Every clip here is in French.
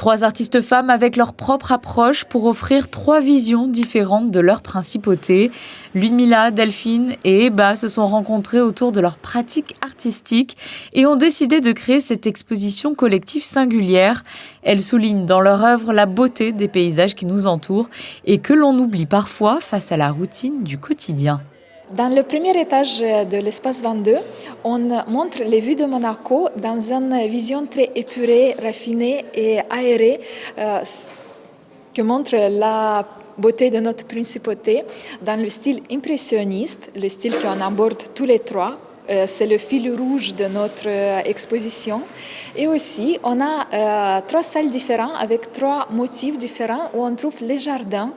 3 artistes femmes avec leur propre approche pour offrir 3 visions différentes de leur principauté. Ludmilla, Delphine et Eba se sont rencontrées autour de leur pratique artistique et ont décidé de créer cette exposition collective singulière. Elles soulignent dans leur œuvre la beauté des paysages qui nous entourent et que l'on oublie parfois face à la routine du quotidien. Dans le premier étage de l'espace 22, on montre les vues de Monaco dans une vision très épurée, raffinée et aérée que montre la beauté de notre principauté dans le style impressionniste, le style qu'on aborde tous les trois. C'est le fil rouge de notre exposition. Et aussi, on a 3 salles différentes avec 3 motifs différents où on trouve les jardins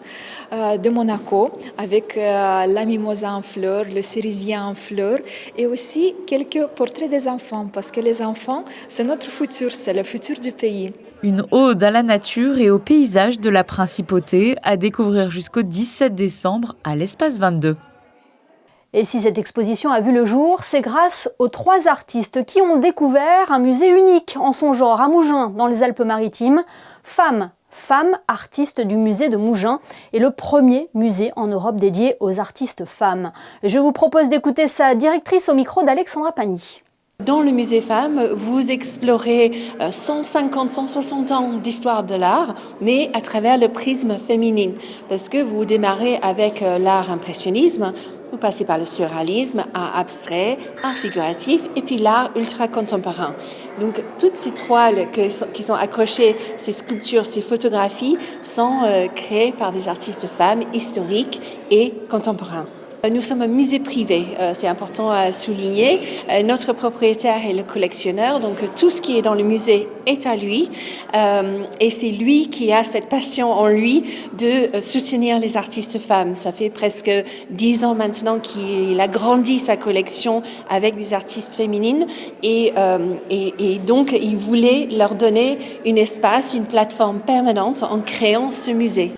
de Monaco avec la mimosa en fleurs, le cerisier en fleurs et aussi quelques portraits des enfants parce que les enfants, c'est notre futur, c'est le futur du pays. Une ode à la nature et au paysage de la principauté à découvrir jusqu'au 17 décembre à l'espace 22. Et si cette exposition a vu le jour, c'est grâce aux 3 artistes qui ont découvert un musée unique en son genre à Mougins, dans les Alpes-Maritimes. Femme artiste du musée de Mougins est le premier musée en Europe dédié aux artistes femmes. Je vous propose d'écouter sa directrice au micro d'Alexandra Pani. Dans le musée Femmes, vous explorez 150-160 ans d'histoire de l'art, mais à travers le prisme féminin. Parce que vous démarrez avec l'art impressionnisme, vous passez par le surréalisme, art abstrait, art figuratif, et puis l'art ultra-contemporain. Donc, toutes ces toiles qui sont accrochées, ces sculptures, ces photographies, sont créées par des artistes femmes historiques et contemporains. Nous sommes un musée privé, c'est important à souligner. Notre propriétaire est le collectionneur, donc tout ce qui est dans le musée est à lui. Et c'est lui qui a cette passion en lui de soutenir les artistes femmes. Ça fait presque 10 ans maintenant qu'il a grandi sa collection avec des artistes féminines. Et donc, il voulait leur donner un espace, une plateforme permanente en créant ce musée.